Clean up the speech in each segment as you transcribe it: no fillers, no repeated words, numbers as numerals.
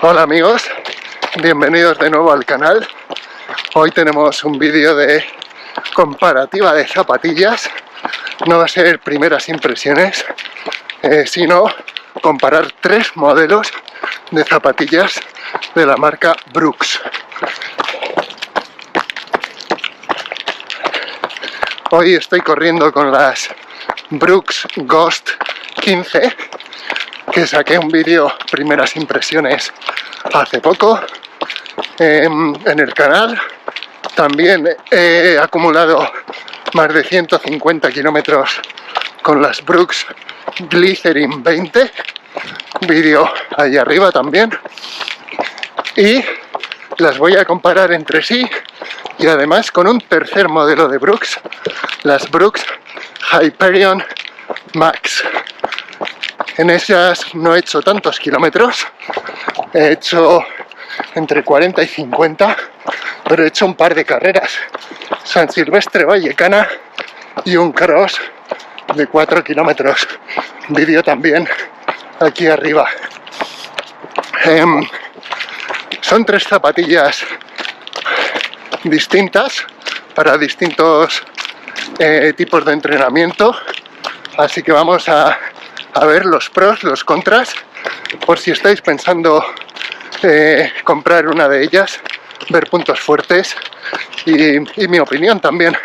Hola amigos, bienvenidos de nuevo al canal. Hoy tenemos un vídeo de comparativa de zapatillas. No va a ser primeras impresiones, sino comparar 3 modelos de zapatillas de la marca Brooks. Hoy estoy corriendo con las Brooks Ghost 15, que saqué un vídeo primeras impresiones hace poco en el canal. También he acumulado más de 150 kilómetros con las Brooks Glycerin 20, vídeo ahí arriba también, y las voy a comparar entre sí y además con un tercer modelo de Brooks, las Brooks Hyperion Max. En ellas no he hecho tantos kilómetros, he hecho entre 40 y 50, pero he hecho un par de carreras, San Silvestre Vallecana y un cross de 4 kilómetros, vídeo también aquí arriba. Son 3 zapatillas distintas para distintos tipos de entrenamiento, así que vamos a ver los pros, los contras, por si estáis pensando comprar una de ellas, ver puntos fuertes y mi opinión también.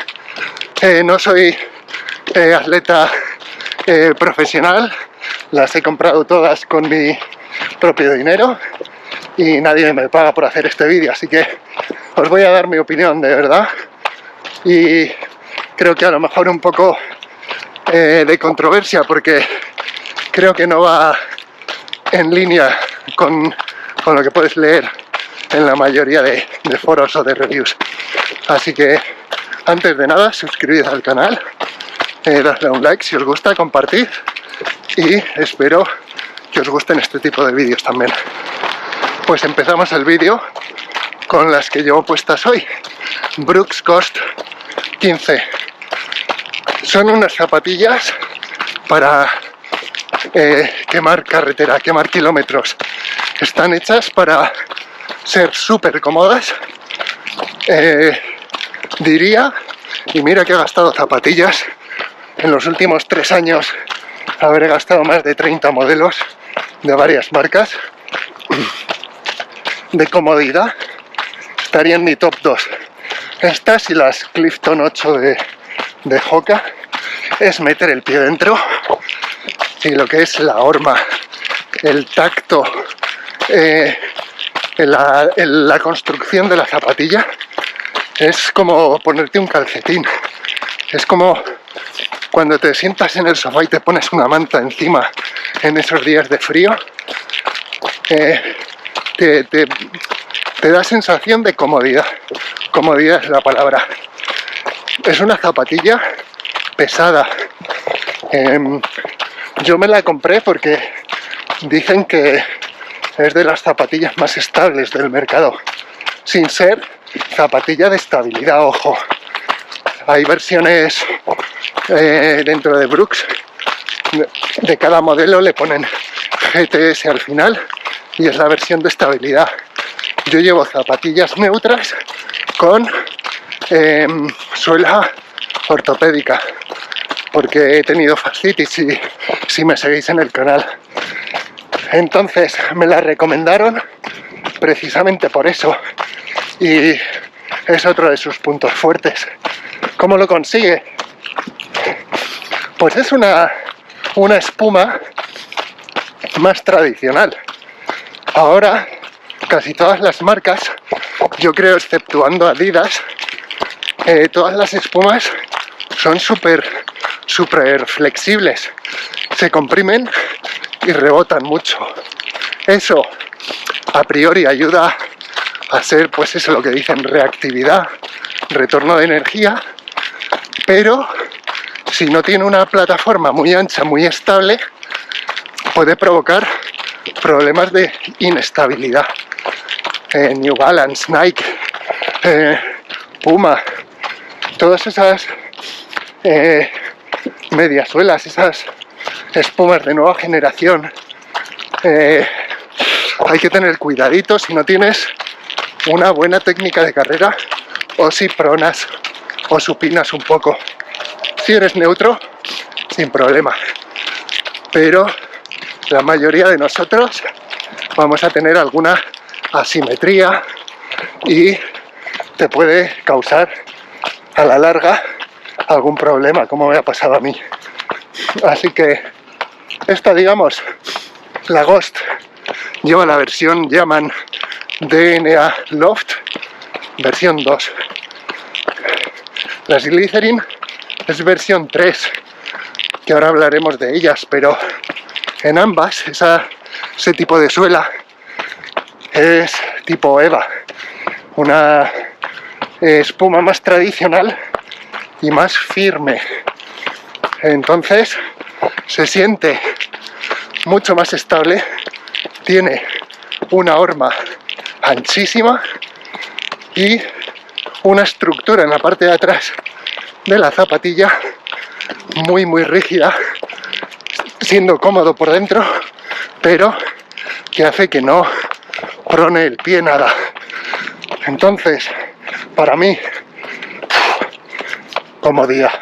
No soy atleta profesional, las he comprado todas con mi propio dinero y nadie me paga por hacer este vídeo, así que os voy a dar mi opinión de verdad, y creo que a lo mejor un poco de controversia, porque creo que no va en línea con lo que puedes leer en la mayoría de foros o de reviews. Así que antes de nada, suscribid al canal, dadle un like si os gusta, compartid, y espero que os gusten este tipo de vídeos también. Pues empezamos el vídeo con las que llevo puestas hoy, Brooks Ghost 15. Son unas zapatillas para quemar carretera, quemar kilómetros. Están hechas para ser súper cómodas, diría, y mira que he gastado zapatillas en los últimos 3 años, habré gastado más de 30 modelos de varias marcas. De comodidad estaría en mi top 2. Estas y las Clifton 8 de Hoka. Es meter el pie dentro y lo que es la horma, el tacto, la construcción de la zapatilla es como ponerte un calcetín. Es como cuando te sientas en el sofá y te pones una manta encima en esos días de frío. Te da sensación de comodidad. Comodidad es la palabra. Es una zapatilla pesada. Yo me la compré porque dicen que es de las zapatillas más estables del mercado, sin ser zapatilla de estabilidad, ojo. Hay versiones dentro de Brooks, de cada modelo le ponen GTS al final y es la versión de estabilidad. Yo llevo zapatillas neutras con suela ortopédica, porque he tenido fascitis, si me seguís en el canal. Entonces me la recomendaron precisamente por eso, y es otro de sus puntos fuertes. ¿Cómo lo consigue? Pues es una espuma más tradicional. Ahora casi todas las marcas, yo creo exceptuando Adidas, todas las espumas son súper flexibles, se comprimen y rebotan mucho. Eso a priori ayuda a ser, pues eso, lo que dicen, reactividad, retorno de energía, pero si no tiene una plataforma muy ancha, muy estable, puede provocar problemas de inestabilidad. New Balance, Nike, Puma, todas esas mediasuelas, esas espumas de nueva generación, hay que tener cuidadito si no tienes una buena técnica de carrera o si pronas o supinas un poco. Si eres neutro, sin problema, pero la mayoría de nosotros vamos a tener alguna asimetría y te puede causar a la larga algún problema, como me ha pasado a mí. Así que esta, digamos, la Ghost lleva la versión Yaman DNA Loft versión 2. La Glycerin es versión 3, que ahora hablaremos de ellas, pero en ambas ese tipo de suela es tipo EVA, una espuma más tradicional y más firme. Entonces se siente mucho más estable, tiene una horma anchísima y una estructura en la parte de atrás de la zapatilla muy rígida, siendo cómodo por dentro, pero que hace que no prone el pie nada. Entonces, para mí, comodidad.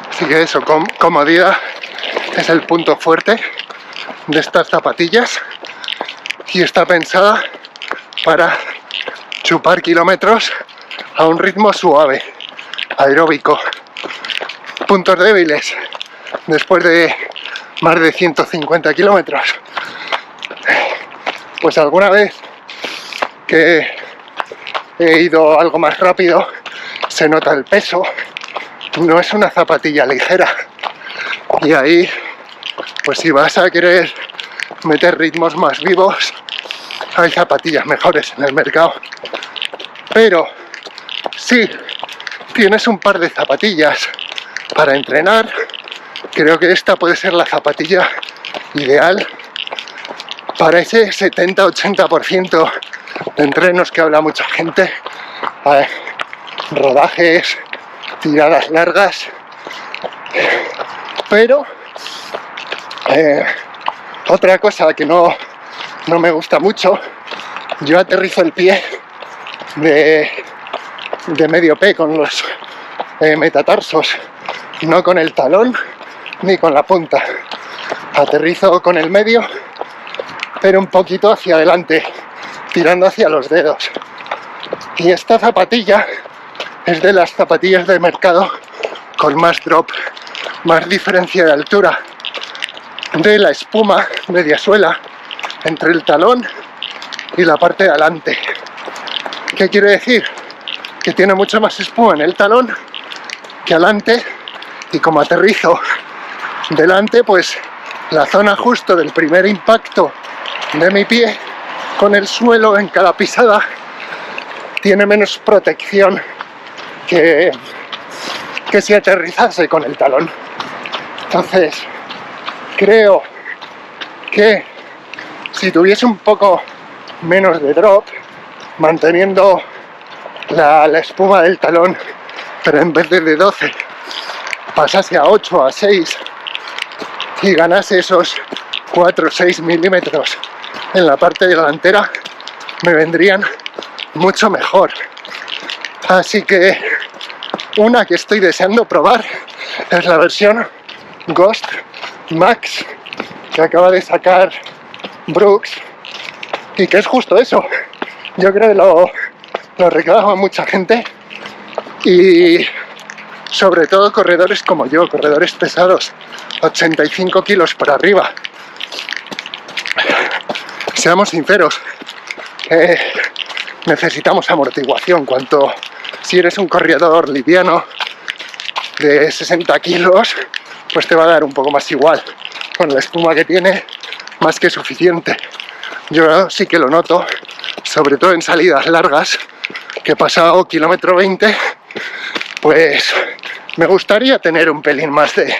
Así que eso, comodidad es el punto fuerte de estas zapatillas y está pensada para chupar kilómetros a un ritmo suave, aeróbico. Puntos débiles después de más de 150 kilómetros. Pues alguna vez que he ido algo más rápido se nota el peso, no es una zapatilla ligera y ahí pues si vas a querer meter ritmos más vivos hay zapatillas mejores en el mercado, pero si tienes un par de zapatillas para entrenar, creo que esta puede ser la zapatilla ideal para ese 70-80% de entrenos que habla mucha gente, rodajes, tiradas largas, pero otra cosa que no me gusta mucho, yo aterrizo el pie de medio pie con los metatarsos, no con el talón ni con la punta. Aterrizo con el medio, pero un poquito hacia adelante, tirando hacia los dedos. Y esta zapatilla es de las zapatillas de mercado con más drop, más diferencia de altura de la espuma media suela entre el talón y la parte de adelante. ¿Qué quiere decir? Que tiene mucha más espuma en el talón que adelante, y como aterrizo delante, pues la zona justo del primer impacto de mi pie con el suelo en cada pisada tiene menos protección que si aterrizase con el talón. Entonces creo que si tuviese un poco menos de drop, manteniendo la espuma del talón, pero en vez de 12 pasase a 8, a 6 y ganase esos 4 o 6 milímetros en la parte delantera, me vendrían mucho mejor. Así que una que estoy deseando probar es la versión Ghost Max que acaba de sacar Brooks, y que es justo eso. Yo creo que lo reclama mucha gente, y sobre todo corredores como yo, corredores pesados, 85 kilos por arriba. Seamos sinceros, necesitamos amortiguación. Si eres un corredor liviano de 60 kilos, pues te va a dar un poco más igual. Con la espuma que tiene, más que suficiente. Yo sí que lo noto, sobre todo en salidas largas, que he pasado kilómetro 20, pues me gustaría tener un pelín más de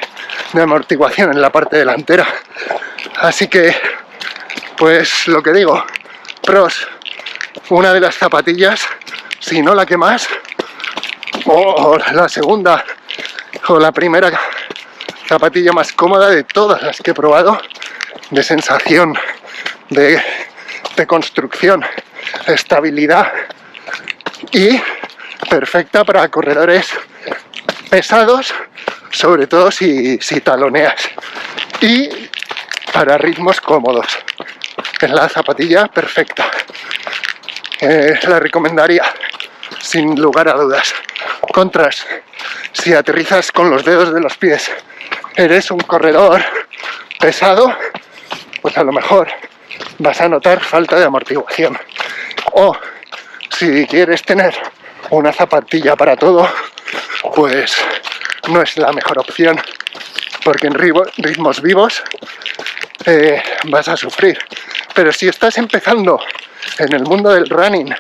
amortiguación en la parte delantera. Así que, pues lo que digo, pros, una de las zapatillas, si no la que más, o la segunda, o la primera zapatilla más cómoda de todas las que he probado, de sensación, de de construcción, estabilidad y perfecta para corredores pesados, sobre todo si taloneas, y para ritmos cómodos. Es la zapatilla perfecta. La recomendaría sin lugar a dudas. Contras, si aterrizas con los dedos de los pies, eres un corredor pesado, pues a lo mejor vas a notar falta de amortiguación. O si quieres tener una zapatilla para todo, pues no es la mejor opción, porque en ritmos vivos vas a sufrir. Pero si estás empezando en el mundo del running,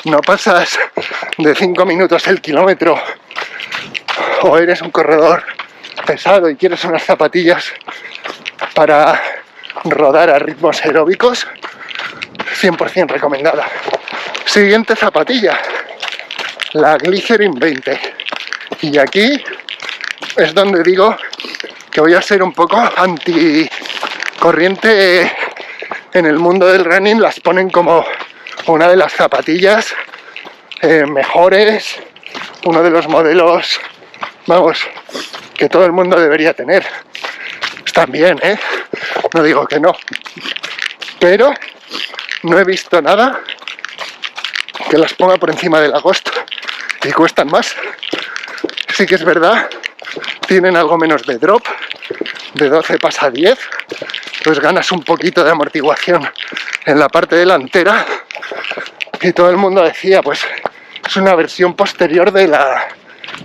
no pasas de 5 minutos el kilómetro, o eres un corredor pesado y quieres unas zapatillas para rodar a ritmos aeróbicos, 100% recomendada. Siguiente zapatilla, la Glycerin 20. Y aquí es donde digo que voy a ser un poco anticorriente en el mundo del running. Las ponen como una de las zapatillas mejores, uno de los modelos, vamos, que todo el mundo debería tener. Están bien, no digo que no, pero no he visto nada que las ponga por encima del Lacoste y cuestan más. Sí que es verdad, tienen algo menos de drop, de 12 pasa a 10, pues ganas un poquito de amortiguación en la parte delantera, y todo el mundo decía, pues es una versión posterior de la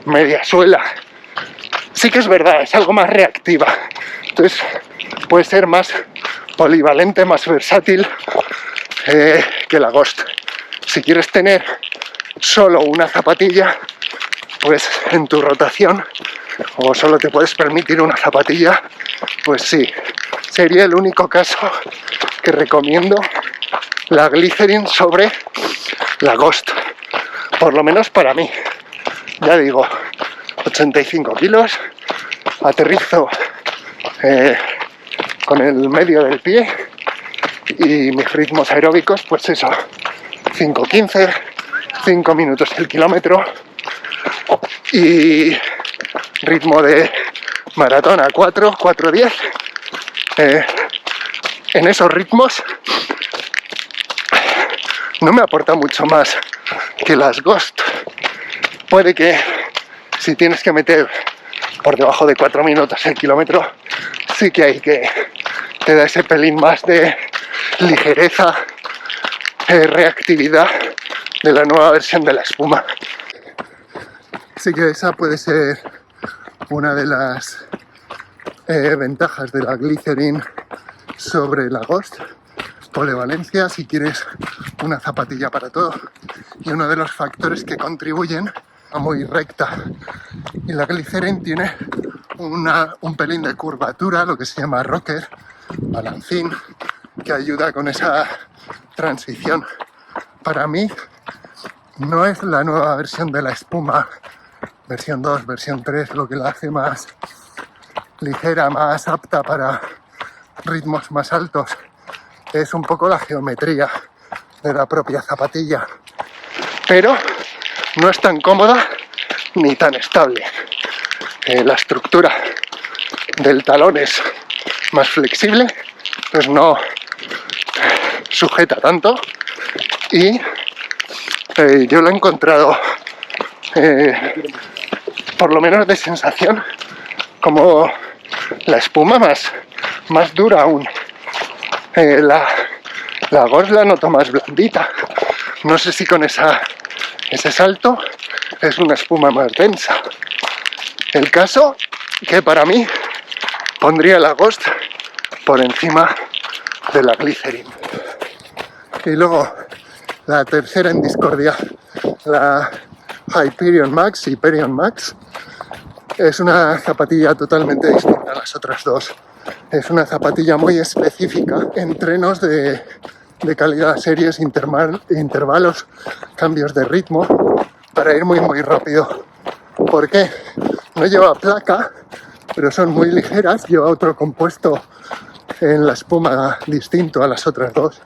media suela. Sí que es verdad, es algo más reactiva, entonces puede ser más polivalente, más versátil que la Ghost. Si quieres tener solo una zapatilla, pues en tu rotación, o solo te puedes permitir una zapatilla, pues sí, sería el único caso que recomiendo la Glycerin sobre la Ghost, por lo menos para mí. Ya digo, 85 kilos, aterrizo con el medio del pie, y mis ritmos aeróbicos, pues eso, 5:15, 5 minutos el kilómetro, y ritmo de maratón a 4:10. En esos ritmos no me aporta mucho más que las Ghost. Puede que si tienes que meter por debajo de 4 minutos el kilómetro, sí que hay que te da ese pelín más de ligereza, reactividad de la nueva versión de la espuma. Así que esa puede ser una de las ventajas de la Glycerin sobre la Ghost. Polivalencia, si quieres una zapatilla para todo, y uno de los factores que contribuyen a muy recta. Y la Glycerin tiene un pelín de curvatura, lo que se llama rocker, balancín, que ayuda con esa transición. Para mí no es la nueva versión de la espuma, versión 2, versión 3, lo que la hace más ligera, más apta para ritmos más altos. Es un poco la geometría de la propia zapatilla, pero no es tan cómoda ni tan estable. La estructura del talón es más flexible, pues no sujeta tanto, y yo lo he encontrado, por lo menos de sensación, como la espuma más dura aún. La Ghost la noto más blandita. No sé si con ese salto es una espuma más densa. El caso que para mí pondría la Ghost por encima de la Glycerin. Y luego la tercera en discordia, la Hyperion Max, es una zapatilla totalmente distinta a las otras dos. Es una zapatilla muy específica, entrenos de calidad, series, intervalos, cambios de ritmo, para ir muy rápido. ¿Por qué? No lleva placa, pero son muy ligeras, lleva otro compuesto en la espuma distinto a las otras dos.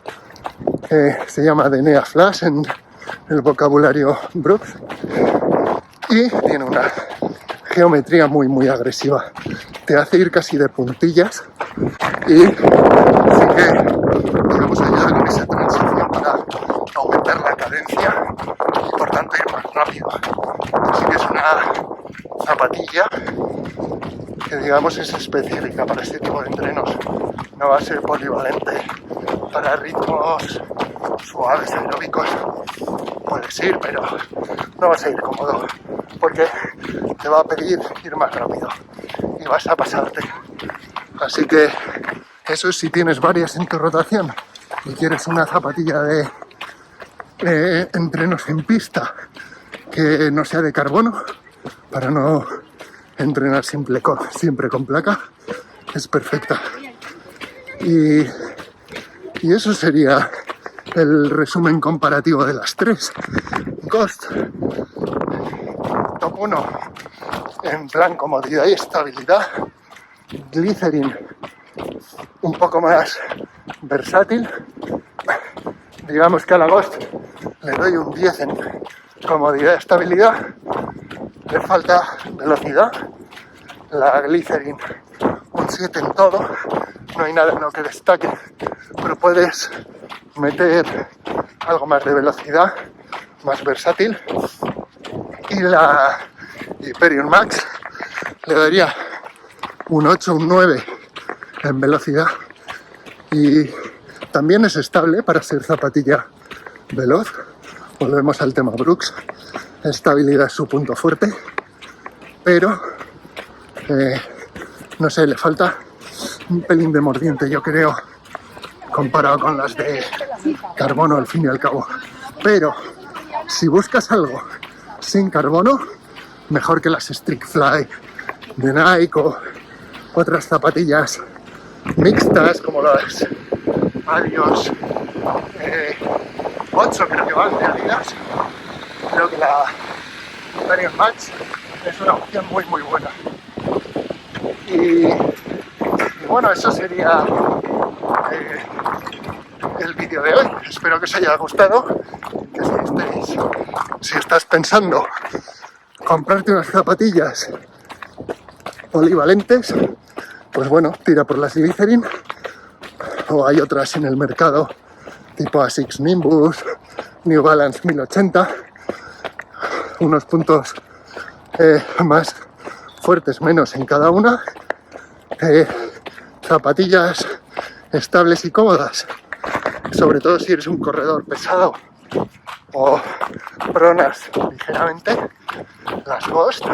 Se llama Dnea Flash en el vocabulario Brooks y tiene una geometría muy agresiva. Te hace ir casi de puntillas y sí que, digamos, ayuda con esa transición para aumentar la cadencia y por tanto ir más rápido. Así que es una zapatilla que, digamos, es específica para este tipo de entrenos. No va a ser polivalente para ritmos suaves, aeróbicos. Puedes ir, pero no vas a ir cómodo porque te va a pedir ir más rápido y vas a pasarte. Así que eso es si tienes varias en tu rotación y quieres una zapatilla de entrenos en pista que no sea de carbono para no entrenar siempre con placa, es perfecta. Y eso sería el resumen comparativo de las tres. Ghost, top 1 en plan comodidad y estabilidad. Glycerin, un poco más versátil. Digamos que a la Ghost le doy un 10 en comodidad y estabilidad. Le falta velocidad. La Glycerin un 7 en todo. No hay nada en lo que destaque, pero puedes meter algo más de velocidad, más versátil. Y la Hyperion Max le daría un 8, un 9 en velocidad. Y también es estable para ser zapatilla veloz. Volvemos al tema Brooks. Estabilidad es su punto fuerte, pero no sé, le falta un pelín de mordiente, yo creo, comparado con las de carbono al fin y al cabo. Pero si buscas algo sin carbono, mejor que las Strict Fly de Nike o otras zapatillas mixtas como las Adios 8, creo que van de Adidas. Creo que la Hyperion Max es una opción muy buena. Y bueno, eso sería el vídeo de hoy. Espero que os haya gustado. Que si estás pensando comprarte unas zapatillas polivalentes, pues bueno, tira por las Glycerin, o hay otras en el mercado tipo Asics Nimbus, New Balance 1080, unos puntos más fuertes, menos en cada una. Zapatillas estables y cómodas, sobre todo si eres un corredor pesado o pronas ligeramente, las Ghost,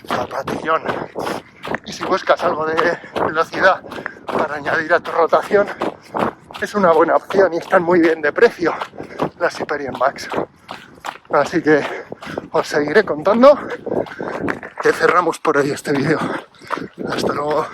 zapatillón. Y si buscas algo de velocidad para añadir a tu rotación, es una buena opción y están muy bien de precio las Hyperion Max. Así que os seguiré contando, que cerramos por hoy este vídeo. Hasta luego.